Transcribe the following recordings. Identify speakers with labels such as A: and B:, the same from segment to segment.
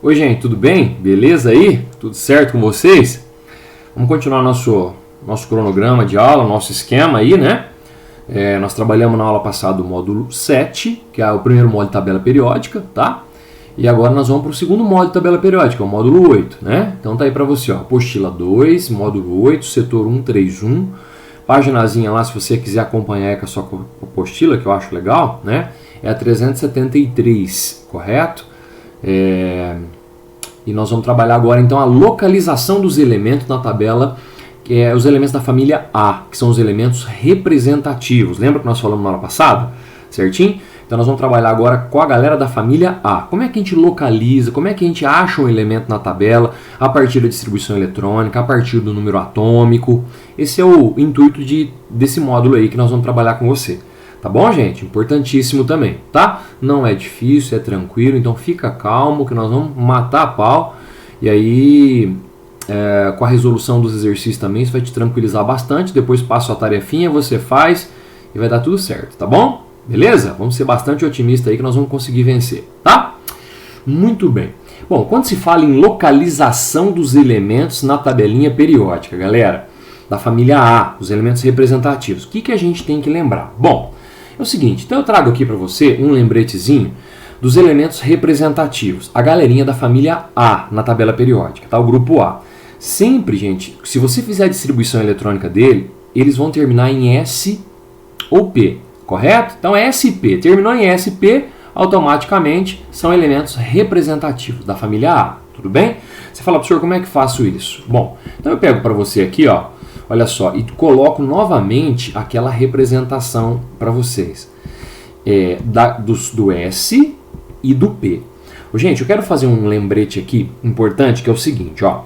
A: Oi, gente, tudo bem? Beleza aí? Tudo certo com vocês? Vamos continuar nosso cronograma de aula, nosso esquema aí, né? Nós trabalhamos na aula passada o módulo 7, que é o primeiro módulo de tabela periódica, tá? E agora nós vamos para o segundo módulo de tabela periódica, o módulo 8, né? Então tá aí para você, ó, apostila 2, módulo 8, setor 131, paginazinha lá, se você quiser acompanhar aí com a sua apostila, que eu acho legal, né? É a 373, correto? E nós vamos trabalhar agora então a localização dos elementos na tabela, que é os elementos da família A, que são os elementos representativos. Lembra que nós falamos na aula passada? Certinho? Então nós vamos trabalhar agora com a galera da família A. Como é que a gente localiza, como é que a gente acha um elemento na tabela a partir da distribuição eletrônica, a partir do número atômico. Esse é o intuito desse módulo aí que nós vamos trabalhar com você. Tá bom, gente? Importantíssimo também, tá? Não é difícil, é tranquilo, então fica calmo que nós vamos matar a pau. E aí, com a resolução dos exercícios também, isso vai te tranquilizar bastante. Depois passa a tarefinha, você faz e vai dar tudo certo, tá bom? Beleza? Vamos ser bastante otimistas aí que nós vamos conseguir vencer, tá? Muito bem. Bom, quando se fala em localização dos elementos na tabelinha periódica, galera, da família A, os elementos representativos, o que a gente tem que lembrar? Bom, é o seguinte, então eu trago aqui para você um lembretezinho dos elementos representativos, a galerinha da família A na tabela periódica, tá? O grupo A. Sempre, gente, se você fizer a distribuição eletrônica dele, eles vão terminar em S ou P, correto? Então é SP, terminou em SP, automaticamente são elementos representativos da família A, tudo bem? Você fala, professor, como é que faço isso? Bom, então eu pego para você aqui, ó, olha só, e coloco novamente aquela representação para vocês do S e do P. Gente, eu quero fazer um lembrete aqui importante, que é o seguinte, ó.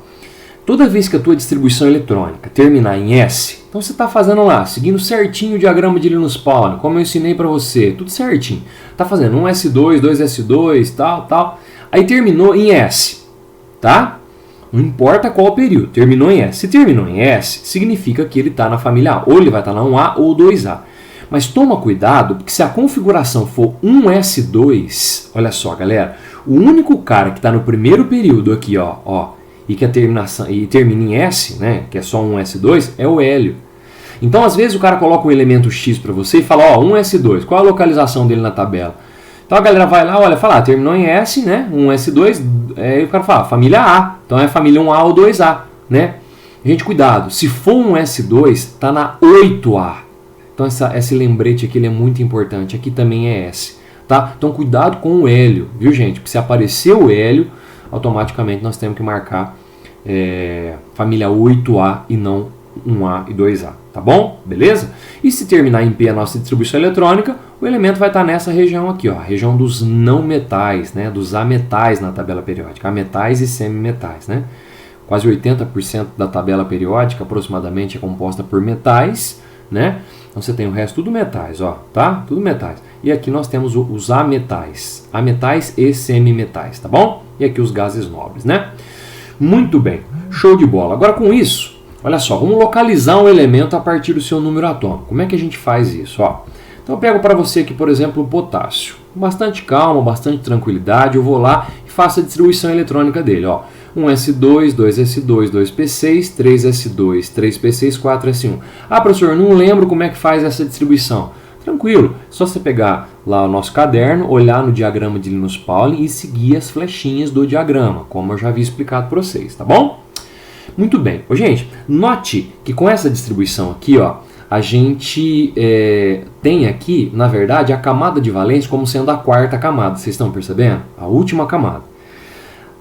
A: Toda vez que a tua distribuição eletrônica terminar em S, então você está fazendo lá, seguindo certinho o diagrama de Linus Pauling, como eu ensinei para você, tudo certinho. Está fazendo 1 S2, 2 S2, tal. Aí terminou em S, tá? Não importa qual período, terminou em S. Se terminou em S, significa que ele está na família A. Ou ele vai estar na 1A ou 2A. Mas toma cuidado, porque se a configuração for 1S2, olha só, galera, o único cara que está no primeiro período aqui, ó, e que a terminação e termina em S, né, que é só 1S2, é o hélio. Então, às vezes, o cara coloca um elemento X para você e fala, ó, 1S2, qual a localização dele na tabela? Então a galera vai lá, olha, fala, terminou em S, né? 1S2, aí o cara fala, família A. Então é família 1A ou 2A, né? Gente, cuidado, se for um S2, está na 8A. Então esse lembrete aqui ele é muito importante, aqui também é S, tá? Então cuidado com o hélio, viu, gente? Porque se aparecer o hélio, automaticamente nós temos que marcar família 8A e não 1A e 2A, tá bom? Beleza? E se terminar em P a nossa distribuição eletrônica, o elemento vai estar nessa região aqui, ó, a região dos não metais, né, dos ametais na tabela periódica, ametais e semimetais, né? Quase 80% da tabela periódica aproximadamente é composta por metais, né? Então você tem o resto tudo metais, ó, tá? Tudo metais. E aqui nós temos os ametais e semimetais, tá bom? E aqui os gases nobres, né? Muito bem, show de bola. Agora com isso, olha só, vamos localizar um elemento a partir do seu número atômico. Como é que a gente faz isso? Ó, então eu pego para você aqui, por exemplo, o potássio. Com bastante calma, bastante tranquilidade, eu vou lá e faço a distribuição eletrônica dele. Ó. 1S2, 2S2, 2P6, 3S2, 3P6, 4S1. Ah, professor, eu não lembro como é que faz essa distribuição. Tranquilo, só você pegar lá o nosso caderno, olhar no diagrama de Linus Pauling e seguir as flechinhas do diagrama, como eu já havia explicado para vocês, tá bom? Muito bem. Gente, note que com essa distribuição aqui, ó, a gente tem aqui, na verdade, a camada de valência como sendo a quarta camada. Vocês estão percebendo? A última camada.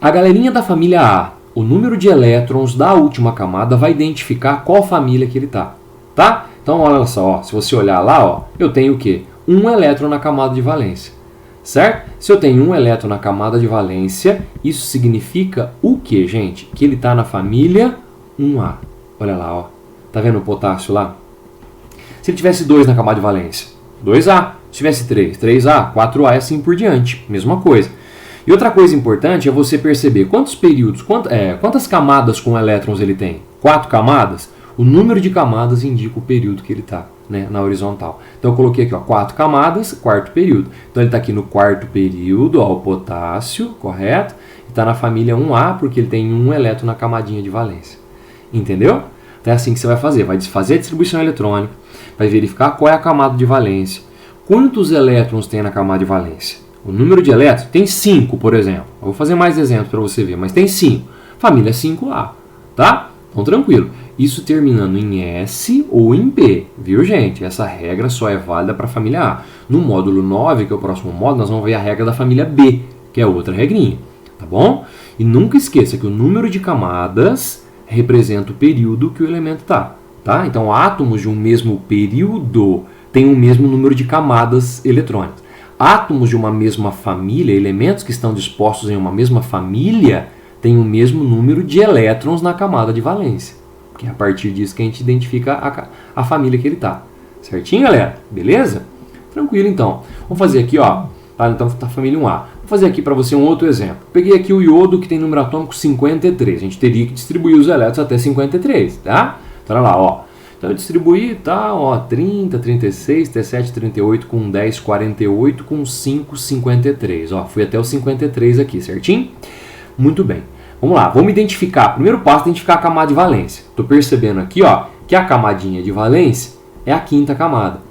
A: A galerinha da família A, o número de elétrons da última camada vai identificar qual família que ele está. Tá? Então, olha só, ó, se você olhar lá, ó, eu tenho o quê? Um elétron na camada de valência. Certo? Se eu tenho um elétron na camada de valência, isso significa o que, gente? Que ele está na família 1A. Olha lá, ó. Tá vendo o potássio lá? Se ele tivesse 2 na camada de valência, 2A. Se tivesse 3, 3A, 4A e assim por diante. Mesma coisa. E outra coisa importante é você perceber quantos períodos, quantas camadas com elétrons ele tem. 4 camadas? O número de camadas indica o período que ele está, né, na horizontal. Então eu coloquei aqui, ó, 4 camadas, quarto período. Então ele está aqui no quarto período, ó, o potássio, correto? está na família 1A porque ele tem um elétron na camadinha de valência. Entendeu? Então é assim que você vai fazer. Vai desfazer a distribuição eletrônica, vai verificar qual é a camada de valência, quantos elétrons tem na camada de valência. O número de elétrons tem 5, por exemplo. Eu vou fazer mais exemplos para você ver, mas tem 5. Família 5A, tá? Então tranquilo. Isso terminando em S ou em P, viu, gente? Essa regra só é válida para a família A. No módulo 9, que é o próximo módulo, nós vamos ver a regra da família B, que é outra regrinha, tá bom? E nunca esqueça que o número de camadas representa o período que o elemento está, tá? Então, átomos de um mesmo período têm o mesmo número de camadas eletrônicas. Átomos de uma mesma família, elementos que estão dispostos em uma mesma família, têm o mesmo número de elétrons na camada de valência. Que é a partir disso que a gente identifica a família que ele está. Certinho, galera? Beleza? Tranquilo, então. Vamos fazer aqui, ó. Tá? Então, tá a família 1A. Vou fazer aqui para você um outro exemplo. Peguei aqui o iodo que tem número atômico 53. A gente teria que distribuir os elétrons até 53, tá? Então, olha lá, ó. Então, eu distribuí, tá? Ó, 30, 36, 37, 38, com 10, 48, com 5, 53. Ó, fui até o 53 aqui, certinho? Muito bem. Vamos lá, vamos identificar. Primeiro passo, identificar a camada de valência. Estou percebendo aqui, ó, que a camadinha de valência é a quinta camada.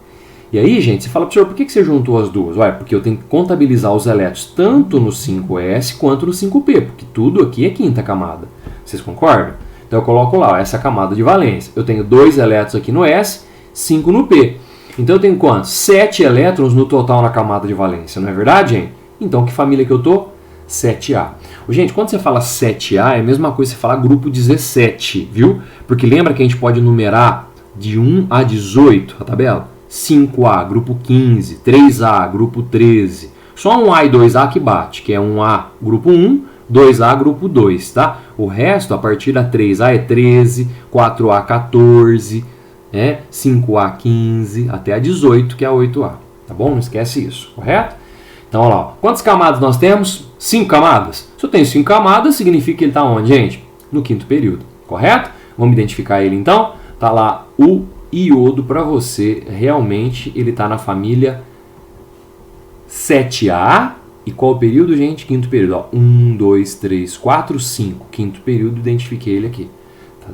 A: E aí, gente, você fala para o senhor, por que você juntou as duas? Ué, porque eu tenho que contabilizar os elétrons tanto no 5s quanto no 5p, porque tudo aqui é quinta camada. Vocês concordam? Então eu coloco lá, ó, essa camada de valência. Eu tenho 2 elétrons aqui no S, 5 no P. Então eu tenho quantos? 7 elétrons no total na camada de valência, não é verdade, gente? Então que família que eu estou? 7A. Gente, quando você fala 7A, é a mesma coisa que você falar grupo 17, viu? Porque lembra que a gente pode numerar de 1 a 18 a tabela? 5A, grupo 15, 3A, grupo 13. Só 1A e 2A que bate, que é 1A, grupo 1, 2A, grupo 2, tá? O resto, a partir da 3A é 13, 4A, 14, 5A, 15, até a 18, que é a 8A, tá bom? Não esquece isso, correto? Então, olha lá, quantas camadas nós temos? 5 camadas. Se eu tenho 5 camadas, significa que ele está onde, gente? No quinto período, correto? Vamos identificar ele então. Está lá o iodo para você. Realmente ele está na família 7A. E qual o período, gente? Quinto período. Ó, 1, 2, 3, 4, 5. Quinto período, identifiquei ele aqui.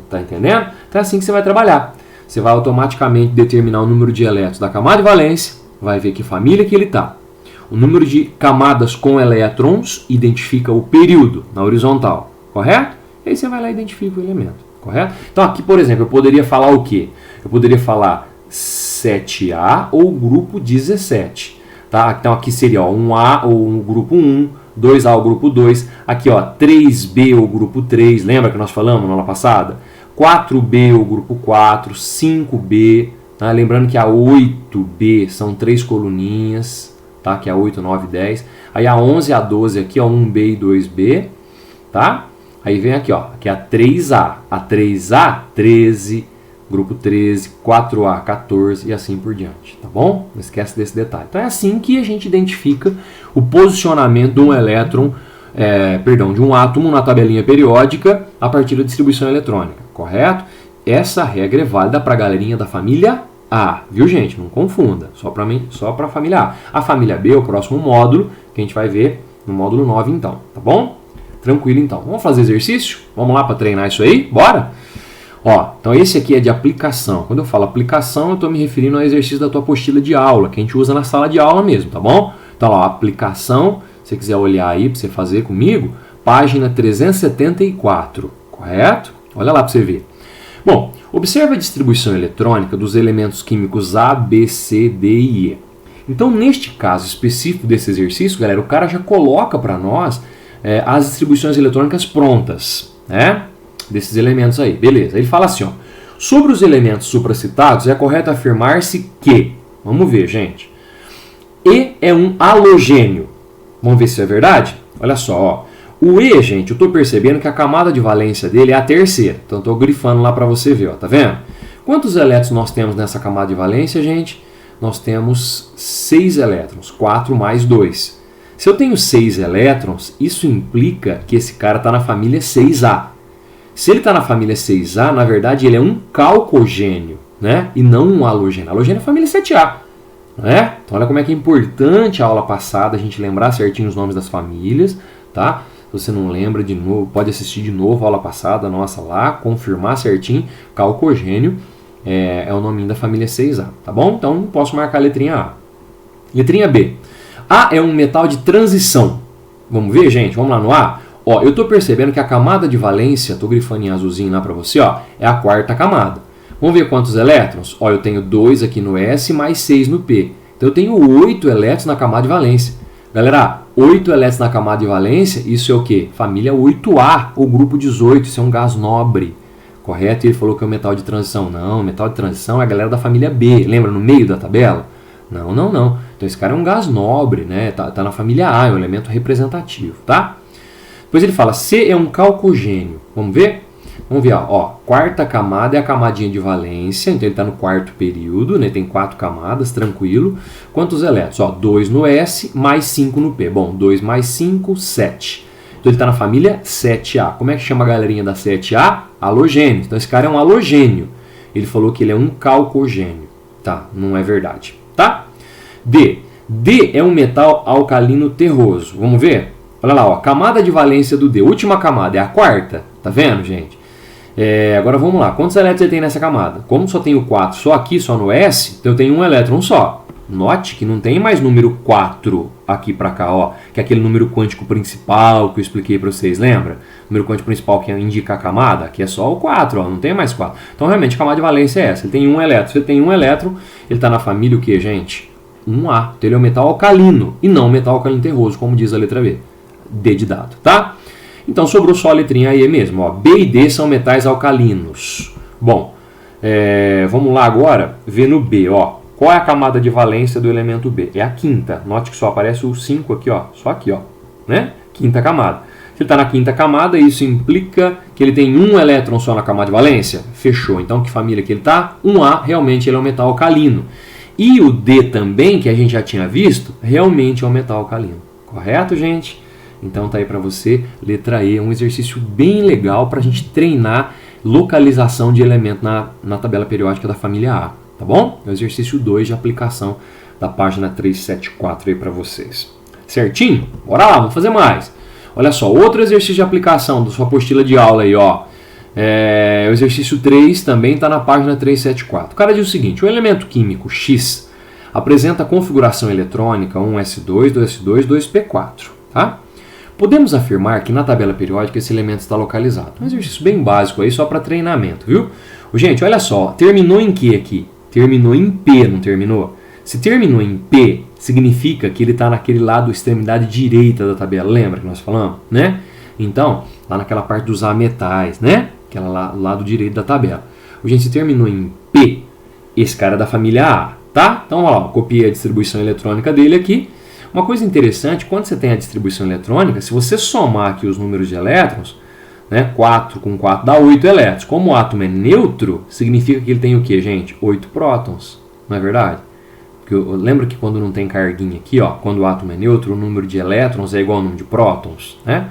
A: Tá entendendo? Então é assim que você vai trabalhar. Você vai automaticamente determinar o número de elétrons da camada de valência. Vai ver que família que ele está. O número de camadas com elétrons identifica o período na horizontal, correto? E aí você vai lá e identifica o elemento, correto? Então aqui, por exemplo, eu poderia falar o quê? Eu poderia falar 7A ou grupo 17, tá? Então aqui seria ó, 1A ou grupo 1, 2A ou grupo 2, aqui ó, 3B ou grupo 3, lembra que nós falamos na aula passada? 4B ou grupo 4, 5B, tá? Lembrando que a 8B são 3 coluninhas, tá? Que é a 8, 9, 10. Aí a 11 e a 12 aqui, ó, 1B e 2B, tá? Aí vem aqui, ó, que é a 3A. A 3A, 13, grupo 13, 4A, 14 e assim por diante, tá bom? Não esquece desse detalhe. Então é assim que a gente identifica o posicionamento de um elétron, de um átomo na tabelinha periódica a partir da distribuição eletrônica, correto? Essa regra é válida para a galerinha da família A, viu, gente? Não confunda, só para a família A. A família B é o próximo módulo, que a gente vai ver no módulo 9 então, tá bom? Tranquilo então. Vamos fazer exercício? Vamos lá para treinar isso aí? Bora? Ó, então esse aqui é de aplicação. Quando eu falo aplicação, eu estou me referindo ao exercício da tua apostila de aula, que a gente usa na sala de aula mesmo, tá bom? Então, ó, aplicação, se você quiser olhar aí para você fazer comigo, página 374, correto? Olha lá para você ver. Bom, observe a distribuição eletrônica dos elementos químicos A, B, C, D e E. Então, neste caso específico desse exercício, galera, o cara já coloca para nós as distribuições eletrônicas prontas, né? Desses elementos aí, beleza. Ele fala assim, ó, sobre os elementos supracitados, é correto afirmar-se que, vamos ver, gente, E é um halogênio. Vamos ver se é verdade? Olha só, ó. O E, gente, eu estou percebendo que a camada de valência dele é a terceira. Então, estou grifando lá para você ver, ó, tá vendo? Quantos elétrons nós temos nessa camada de valência, gente? Nós temos 6 elétrons, 4 mais 2. Se eu tenho 6 elétrons, isso implica que esse cara está na família 6A. Se ele está na família 6A, na verdade, ele é um calcogênio, né? E não um halogênio. Halogênio é a família 7A. Né? Então, olha como é que é importante a aula passada a gente lembrar certinho os nomes das famílias, tá? você não lembra, de novo, pode assistir de novo a aula passada, nossa, lá, confirmar certinho. Calcogênio é o nominho da família 6A, tá bom? Então posso marcar a letrinha A. Letrinha B. A é um metal de transição. Vamos ver, gente? Vamos lá no A? Ó, eu estou percebendo que a camada de valência, estou grifando em azulzinho lá para você, ó, é a quarta camada. Vamos ver quantos elétrons? Ó, eu tenho 2 aqui no S mais 6 no P. Então eu tenho 8 elétrons na camada de valência. Galera, 8 elétrons na camada de valência, isso é o quê? Família 8A, ou grupo 18, isso é um gás nobre. Correto? E ele falou que é um metal de transição. Não, metal de transição é a galera da família B. Lembra, no meio da tabela? Não, não, não. Então esse cara é um gás nobre, né? Tá na família A, é um elemento representativo, tá? Depois ele fala, C é um calcogênio. Vamos ver? Vamos ver, ó. Quarta camada é a camadinha de valência, então ele está no quarto período, né? Tem 4 camadas, tranquilo. Quantos elétrons? Ó, 2 no S, mais 5 no P. Bom, 2 mais 5, 7. Então ele está na família 7A. Como é que chama a galerinha da 7A? Halogênio. Então esse cara é um halogênio. Ele falou que ele é um calcogênio. Tá, não é verdade. Tá? D. D é um metal alcalino terroso. Vamos ver? Olha lá, ó, camada de valência do D. Última camada é a quarta. Tá vendo, gente? Agora vamos lá. Quantos elétrons ele tem nessa camada? Como só tenho 4 só aqui, só no S, então eu tenho um elétron só. Note que não tem mais número 4 aqui para cá, ó, que é aquele número quântico principal que eu expliquei para vocês, lembra? O número quântico principal que indica a camada, aqui é só o 4, ó, não tem mais 4. Então realmente a camada de valência é essa. Ele tem um elétron. Se ele tem um elétron, ele está na família o que, gente? 1A. Então ele é um metal alcalino e não um metal alcalino terroso, como diz a letra B. D de dado, tá? Então sobrou só a letrinha E mesmo. Ó. B e D são metais alcalinos. Bom, vamos lá agora ver no B. Ó. Qual é a camada de valência do elemento B? É a quinta. Note que só aparece o 5 aqui, ó. Só aqui, ó. Né? Quinta camada. Se ele está na quinta camada, isso implica que ele tem um elétron só na camada de valência? Fechou. Então que família que ele está? 1A, realmente ele é um metal alcalino. E o D também, que a gente já tinha visto, realmente é um metal alcalino. Correto, gente? Então tá aí para você, letra E, um exercício bem legal para a gente treinar localização de elemento na tabela periódica da família A, tá bom? É o exercício 2 de aplicação da página 374 aí para vocês. Certinho? Bora lá, vamos fazer mais. Olha só, outro exercício de aplicação da sua apostila de aula aí, ó. O exercício 3 também está na página 374. O cara diz o seguinte, o elemento químico X apresenta a configuração eletrônica 1s2, 2s2, 2p4, tá? Podemos afirmar que na tabela periódica esse elemento está localizado. Um exercício bem básico aí, só para treinamento, viu? Gente, olha só, terminou em que aqui? Terminou em P, não terminou? Se terminou em P, significa que ele está naquele lado, extremidade direita da tabela. Lembra que nós falamos, né? Então, lá naquela parte dos ametais, né? Aquela lá, lado direito da tabela. Gente, se terminou em P, esse cara é da família A, tá? Então, ó, copiei a distribuição eletrônica dele aqui. Uma coisa interessante, quando você tem a distribuição eletrônica, se você somar aqui os números de elétrons, né, 4 com 4 dá 8 elétrons. Como o átomo é neutro, significa que ele tem o que, gente? 8 prótons, não é verdade? Porque lembra que quando não tem carguinha aqui, ó, quando o átomo é neutro, o número de elétrons é igual ao número de prótons, né?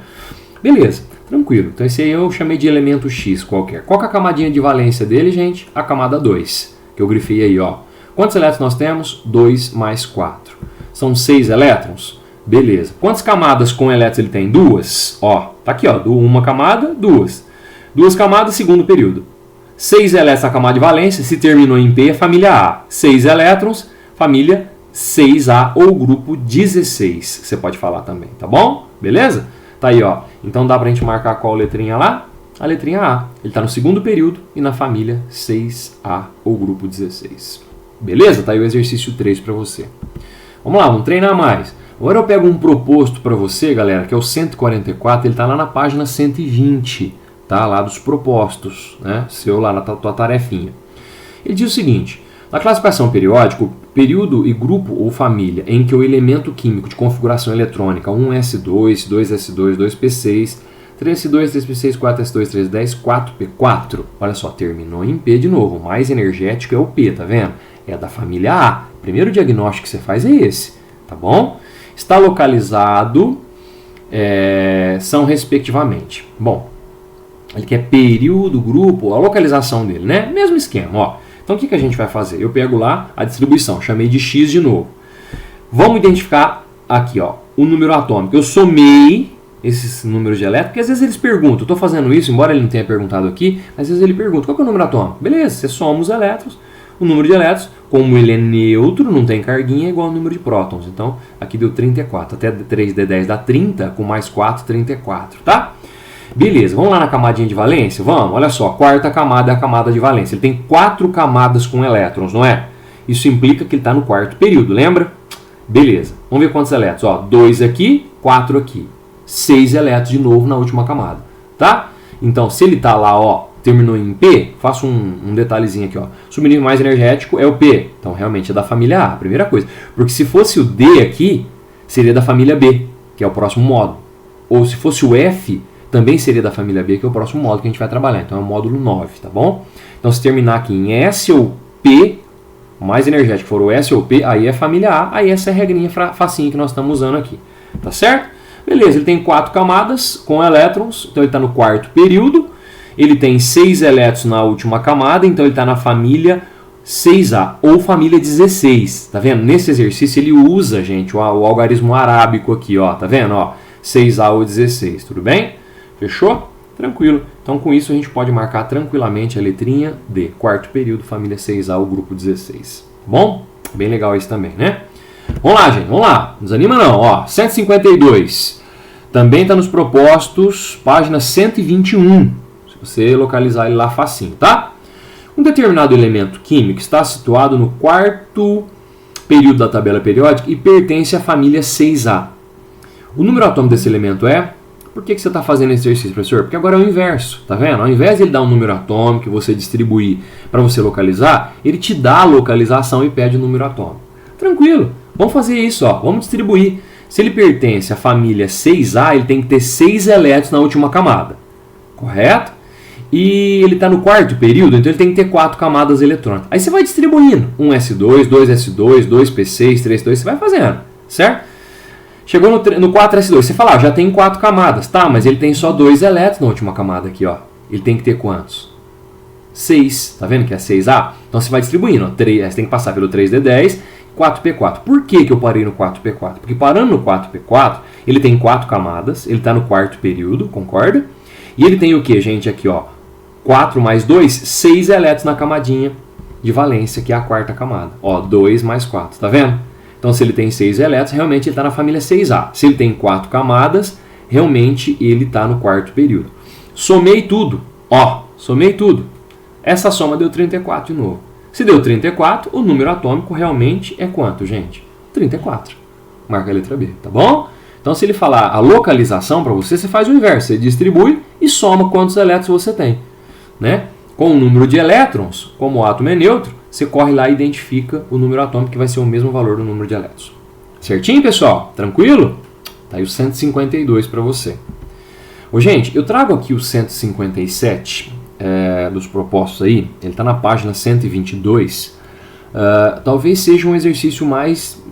A: Beleza, tranquilo. Então esse aí eu chamei de elemento X qualquer. Qual que é a camadinha de valência dele, gente? A camada 2, que eu grifei aí, ó. Quantos elétrons nós temos? 2 mais 4. São 6 elétrons? Beleza. Quantas camadas com elétrons ele tem? 2. Ó, tá aqui, ó. Uma camada, 2. 2 camadas, segundo período. 6 elétrons na camada de valência, se terminou em P, é família A. 6 elétrons, família 6A ou grupo 16. Você pode falar também, tá bom? Beleza? Tá aí, ó. Então dá pra gente marcar qual letrinha lá? A letrinha A. Ele tá no segundo período e na família 6A ou grupo 16. Beleza? Tá aí o exercício 3 para você. Vamos lá, vamos treinar mais. Agora eu pego um proposto para você, galera, que é o 144, ele está lá na página 120, tá? Lá dos propostos, né? Seu lá na tua tarefinha. Ele diz o seguinte, na classificação periódica, período e grupo ou família em que o elemento químico de configuração eletrônica 1s2, 2s2, 2p6, 3s2, 3p6, 4s2, 3s10, 4p4, olha só, terminou em P de novo, o mais energético é o P, tá vendo? É da família A. O primeiro diagnóstico que você faz é esse, tá bom? Está localizado, são respectivamente. Bom, ele quer período, grupo, a localização dele, né? Mesmo esquema, ó. Então o que a gente vai fazer? Eu pego lá a distribuição, chamei de X de novo. Vamos identificar aqui, ó, o número atômico. Eu somei esses números de elétrons, porque às vezes eles perguntam, eu estou fazendo isso, embora ele não tenha perguntado aqui, às vezes ele pergunta, qual que é o número atômico? Beleza, você soma os elétrons, o número de elétrons, como ele é neutro, não tem carguinha, é igual ao número de prótons. Então, aqui deu 34, até 3d10 dá 30, com mais 4, 34, tá? Beleza, vamos lá na camadinha de valência? Vamos, olha só, a quarta camada é a camada de valência. Ele tem 4 camadas com elétrons, não é? Isso implica que ele está no quarto período, lembra? Beleza, vamos ver quantos elétrons. Ó, 2 aqui, 4 aqui. 6 elétrons de novo na última camada, tá? Então, se ele está lá, ó, terminou em P, faço um detalhezinho aqui, ó. Subnível mais energético é o P. Então, realmente é da família A, primeira coisa. Porque se fosse o D aqui, seria da família B, que é o próximo módulo. Ou se fosse o F, também seria da família B, que é o próximo módulo que a gente vai trabalhar. Então, é o módulo 9, tá bom? Então, se terminar aqui em S ou P, o mais energético for o S ou P, aí é família A, aí essa é a regrinha facinha que nós estamos usando aqui. Tá certo? Beleza, ele tem 4 camadas com elétrons, então ele está no quarto período. Ele tem 6 elétrons na última camada, então ele está na família 6A ou família 16. Tá vendo? Nesse exercício ele usa, gente, o algarismo arábico aqui, ó. Tá vendo? Ó, 6A ou 16, tudo bem? Fechou? Tranquilo. Então com isso a gente pode marcar tranquilamente a letrinha D, quarto período, família 6A, o grupo 16. Bom? Bem legal isso também, né? Vamos lá, gente, vamos lá. Não desanima não, ó. 152. Também está nos propostos, página 121. Se você localizar ele lá facinho, tá? Um determinado elemento químico está situado no quarto período da tabela periódica e pertence à família 6A. O número atômico desse elemento é... Por que você está fazendo esse exercício, professor? Porque agora é o inverso, tá vendo? Ao invés de ele dar um número atômico e você distribuir para você localizar, ele te dá a localização e pede o número atômico. Tranquilo, vamos fazer isso, ó. Vamos distribuir. Se ele pertence à família 6A, ele tem que ter 6 elétrons na última camada, correto? E ele está no quarto período, então ele tem que ter 4 camadas eletrônicas. Aí você vai distribuindo, 1s2, 2s2, 2p6, 3s2, você vai fazendo, certo? Chegou no 4s2, você fala, já tem 4 camadas, tá, mas ele tem só 2 elétrons na última camada aqui, ó. Ele tem que ter quantos? 6, tá vendo que é 6A? Então você vai distribuindo, ó, você tem que passar pelo 3d10, 4p4. Por que eu parei no 4p4? Porque parando no 4p4, ele tem 4 camadas, ele está no quarto período, concorda? E ele tem o que, gente, aqui, ó, 4 mais 2, 6 elétrons na camadinha de valência, que é a quarta camada. Ó, 2 mais 4, tá vendo? Então, se ele tem 6 elétrons, realmente ele está na família 6A. Se ele tem 4 camadas, realmente ele está no quarto período. Somei tudo. Ó, somei tudo. Essa soma deu 34 de novo. Se deu 34, o número atômico realmente é quanto, gente? 34. Marca a letra B, tá bom? Então, se ele falar a localização para você, você faz o inverso. Você distribui e soma quantos elétrons você tem, né? Com o número de elétrons, como o átomo é neutro, você corre lá e identifica o número atômico, que vai ser o mesmo valor do número de elétrons. Certinho, pessoal? Tranquilo? Tá aí o 152 para você. Ô, gente, eu trago aqui o 157 dos propostos aí. Ele está na página 122. Talvez seja um exercício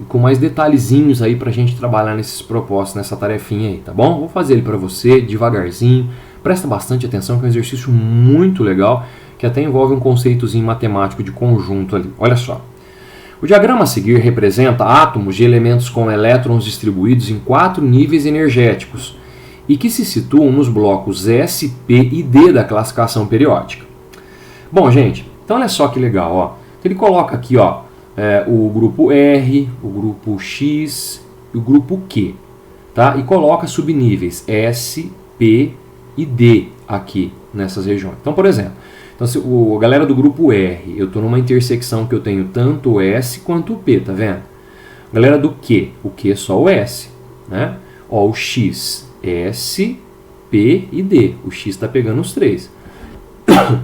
A: com mais detalhezinhos aí para a gente trabalhar nesses propostos, nessa tarefinha aí, tá bom? Vou fazer ele para você devagarzinho. Presta bastante atenção, que é um exercício muito legal, que até envolve um conceitozinho matemático de conjunto ali. Olha só. O diagrama a seguir representa átomos de elementos com elétrons distribuídos em 4 níveis energéticos e que se situam nos blocos S, P e D da classificação periódica. Bom, gente, então olha só que legal, ó. Ele coloca aqui, ó, o grupo R, o grupo X e o grupo Q, tá? E coloca subníveis S, P e D aqui nessas regiões. Então, por exemplo, a galera do grupo R, eu estou numa intersecção que eu tenho tanto o S quanto o P, tá vendo? Galera do Q, o Q é só o S, né? Ó, o X, S, P e D. O X está pegando os 3.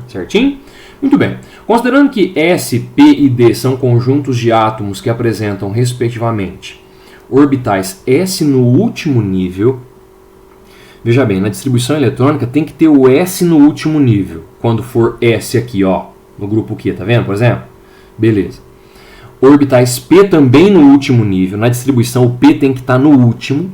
A: Certinho? Muito bem. Considerando que S, P e D são conjuntos de átomos que apresentam, respectivamente, orbitais S no último nível, veja bem, na distribuição eletrônica tem que ter o S no último nível. Quando for S aqui, ó, no grupo Q, tá vendo, por exemplo? Beleza. Orbitais P também no último nível. Na distribuição, o P tem que estar no último.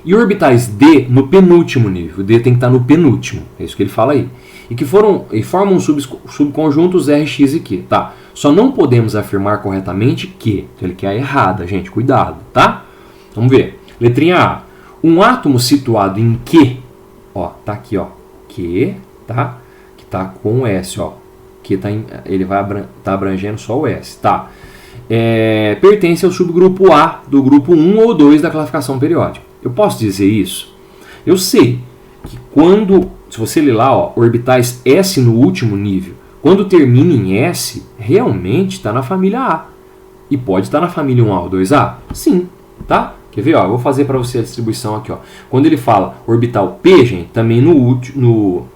A: E orbitais D no penúltimo nível. O D tem que estar no penúltimo. É isso que ele fala aí. E formam subconjuntos R, X e Q. Tá? Só não podemos afirmar corretamente que. Então ele quer a errada, gente. Cuidado, tá? Vamos ver. Letrinha A. Um átomo situado em Q, ó, tá aqui, ó, Q, tá? Que tá com o S, ó. Que tá ele vai tá abrangendo só o S, tá? Pertence ao subgrupo A do grupo 1 ou 2 da classificação periódica. Eu posso dizer isso? Eu sei que quando, se você ler lá, ó, orbitais S no último nível, quando termina em S, realmente está na família A. E pode estar na família 1A ou 2A? Sim, tá? Quer ver? Ó, eu vou fazer para você a distribuição aqui. Ó. Quando ele fala orbital P, gente, também no último,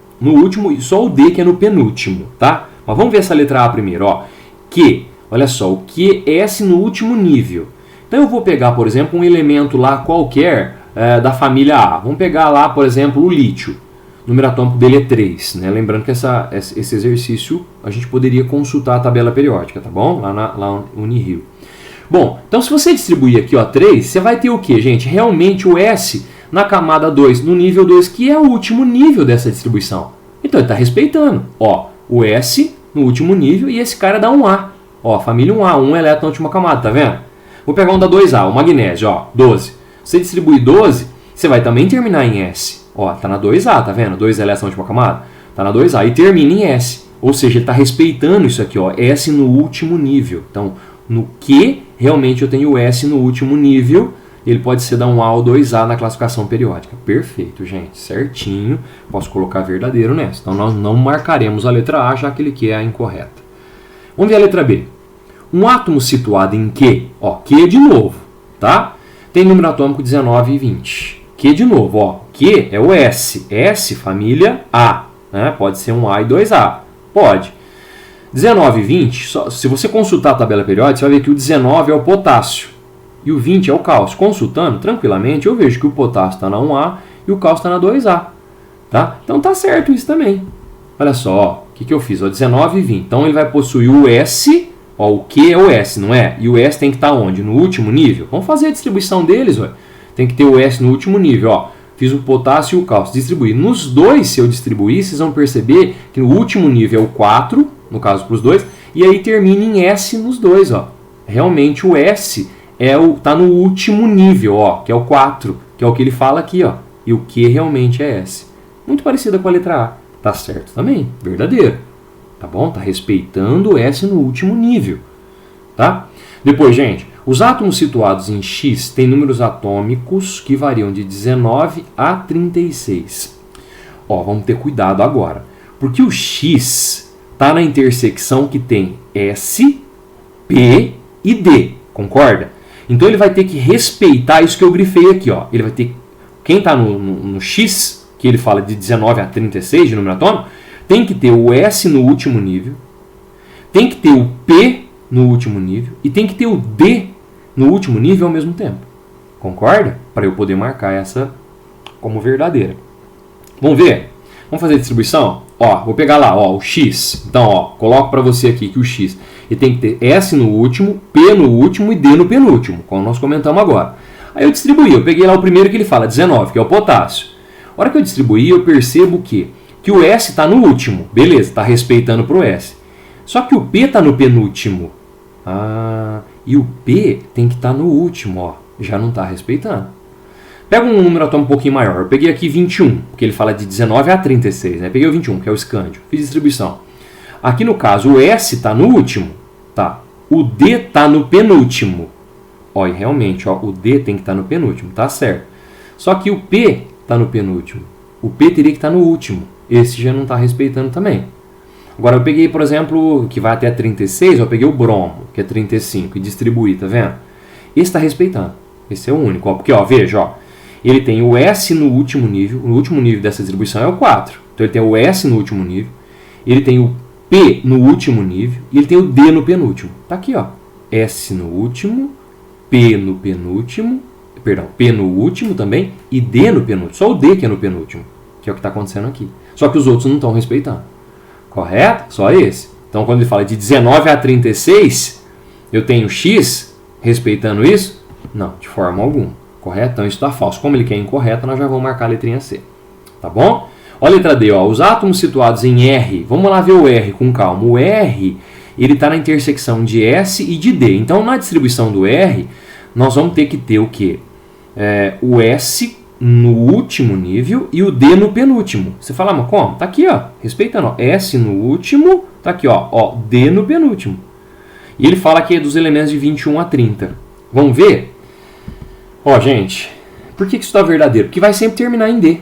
A: e só o D que é no penúltimo, tá? Mas vamos ver essa letra A primeiro. Ó. Q, olha só, o Q é S no último nível. Então eu vou pegar, por exemplo, um elemento lá qualquer da família A. Vamos pegar lá, por exemplo, o lítio. O número atômico dele é 3. Né? Lembrando que esse exercício a gente poderia consultar a tabela periódica, tá bom? Lá na Unirio. Bom, então se você distribuir aqui, ó, 3, você vai ter o que, gente? Realmente o S na camada 2, no nível 2, que é o último nível dessa distribuição. Então ele está respeitando. Ó, o S no último nível e esse cara dá um A. Ó, família 1A, 1 elétron na última camada, tá vendo? Vou pegar um da 2A, o magnésio, ó, 12. Você distribuir 12, você vai também terminar em S. Ó, tá na 2A, tá vendo? 2 elétrons na última camada. Tá na 2A e termina em S. Ou seja, ele está respeitando isso aqui, ó, S no último nível. Então, no Q, realmente eu tenho S no último nível. Ele pode ser da 1A ou 2A na classificação periódica. Perfeito, gente. Certinho. Posso colocar verdadeiro nessa. Então, nós não marcaremos a letra A, já que ele Q é a incorreta. Vamos ver a letra B. Um átomo situado em Q, ó, Q de novo, tá? Tem número atômico 19 e 20. Q de novo, ó, Q é o S. S, família A. Né? Pode ser um A e 2A. Pode. 19 e 20, se você consultar a tabela periódica, você vai ver que o 19 é o potássio e o 20 é o cálcio. Consultando tranquilamente, eu vejo que o potássio está na 1A e o cálcio está na 2A. Tá? Então tá certo isso também. Olha só, o que eu fiz? Ó, 19 e 20. Então ele vai possuir o S, ó, o Q é o S, não é? E o S tem que estar onde? No último nível? Vamos fazer a distribuição deles, ó. Tem que ter o S no último nível, ó. Fiz o potássio e o cálcio. Distribuir. Nos dois, se eu distribuir, vocês vão perceber que no último nível é o 4, no caso para os dois, e aí termina em S nos dois, ó. Realmente o S tá no último nível, ó, que é o 4, que é o que ele fala aqui, ó. E o Q realmente é S. Muito parecida com a letra A. Tá certo também, verdadeiro. Tá bom? Tá respeitando o S no último nível. Tá? Depois, gente, os átomos situados em X têm números atômicos que variam de 19 a 36. Ó, vamos ter cuidado agora. Porque o X está na intersecção que tem S, P e D. Concorda? Então ele vai ter que respeitar isso que eu grifei aqui. Ó. Ele vai ter. Quem está no X, que ele fala de 19 a 36 de número atômico, tem que ter o S no último nível, tem que ter o P no último nível e tem que ter o D no último nível ao mesmo tempo. Concorda? Para eu poder marcar essa como verdadeira. Vamos ver? Vamos fazer a distribuição? Ó, vou pegar lá, ó, o X. Então, ó, coloco para você aqui que o X ele tem que ter S no último, P no último e D no penúltimo, como nós comentamos agora. Aí eu distribuí, eu peguei lá o primeiro que ele fala, 19, que é o potássio. A hora que eu distribuí, eu percebo que o S está no último. Beleza, está respeitando para o S. Só que o P está no penúltimo. E o P tem que estar no último, ó. Já não está respeitando. Pega um número atômico um pouquinho maior. Eu peguei aqui 21, porque ele fala de 19 a 36. Né? Peguei o 21, que é o escândio. Fiz distribuição. Aqui no caso, o S está no último. Tá. O D está no penúltimo. Ó, e realmente, ó, o D tem que estar no penúltimo. Tá certo. Só que o P está no penúltimo. O P teria que estar no último. Esse já não está respeitando também. Agora eu peguei, por exemplo, que vai até 36, eu peguei o bromo, que é 35, e distribuí, tá vendo? Esse está respeitando. Esse é o único, ó, porque, ó, veja, ó, ele tem o S no último nível dessa distribuição é o 4. Então ele tem o S no último nível, ele tem o P no último nível e ele tem o D no penúltimo. Tá aqui, ó, S no último, P no penúltimo, perdão, P no último também e D no penúltimo. Só o D que é no penúltimo, que é o que está acontecendo aqui. Só que os outros não estão respeitando. Correto? Só esse. Então, quando ele fala de 19 a 36, eu tenho X respeitando isso? Não, de forma alguma. Correto? Então, isso está falso. Como ele quer incorreto, nós já vamos marcar a letrinha C. Tá bom? Olha a letra D. Ó. Os átomos situados em R. Vamos lá ver o R com calma. O R ele está na intersecção de S e de D. Então, na distribuição do R, nós vamos ter que ter o quê? O S no último nível e o D no penúltimo. Você fala, mas como? Tá aqui, ó, respeitando, ó, S no último, tá aqui, ó, D no penúltimo. E ele fala que é dos elementos de 21 a 30. Vamos ver? Ó, gente, por que isso está verdadeiro? Porque vai sempre terminar em D.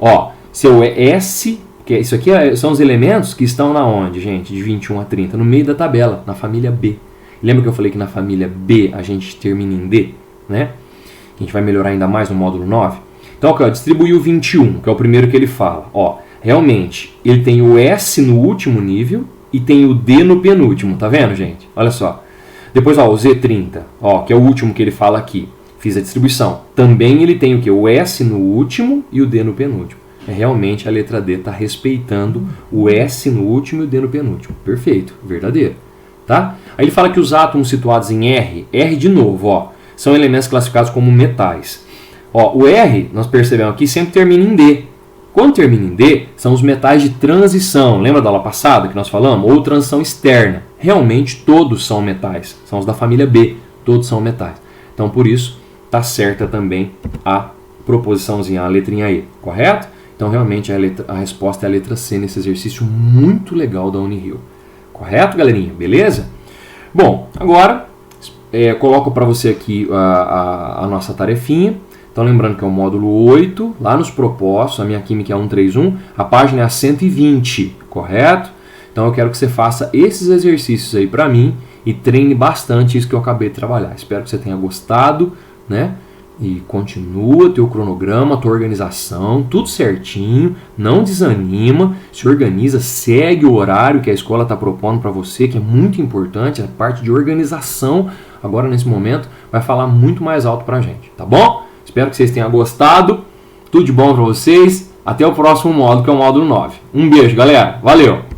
A: Ó, seu S, que isso aqui são os elementos que estão na onde, gente? De 21 a 30, no meio da tabela, na família B. Lembra que eu falei que na família B a gente termina em D, né? A gente vai melhorar ainda mais no módulo 9. Então, aqui, ó, distribuiu 21, que é o primeiro que ele fala. Ó, realmente, ele tem o S no último nível e tem o D no penúltimo, tá vendo, gente? Olha só. Depois, ó, o Z30, ó, que é o último que ele fala aqui. Fiz a distribuição. Também ele tem o quê? O S no último e o D no penúltimo. Realmente a letra D está respeitando o S no último e o D no penúltimo. Perfeito, verdadeiro. Tá? Aí ele fala que os átomos situados em R de novo, ó, são elementos classificados como metais. Ó, o R, nós percebemos aqui, sempre termina em D. Quando termina em D, são os metais de transição. Lembra da aula passada que nós falamos? Ou transição externa. Realmente todos são metais. São os da família B. Todos são metais. Então, por isso, está certa também a proposiçãozinha, a letrinha E. Correto? Então, realmente, a resposta é a letra C nesse exercício muito legal da Unirio. Correto, galerinha? Beleza? Bom, agora, coloco para você aqui a nossa tarefinha. Então, lembrando que é o módulo 8, lá nos propostos, a minha química é 131, a página é a 120, correto? Então, eu quero que você faça esses exercícios aí para mim e treine bastante isso que eu acabei de trabalhar. Espero que você tenha gostado, né? E continua teu cronograma, tua organização, tudo certinho, não desanima, se organiza, segue o horário que a escola está propondo para você, que é muito importante, a parte de organização, agora nesse momento, vai falar muito mais alto para a gente, tá bom? Espero que vocês tenham gostado, tudo de bom para vocês, até o próximo módulo, que é o módulo 9. Um beijo, galera, valeu!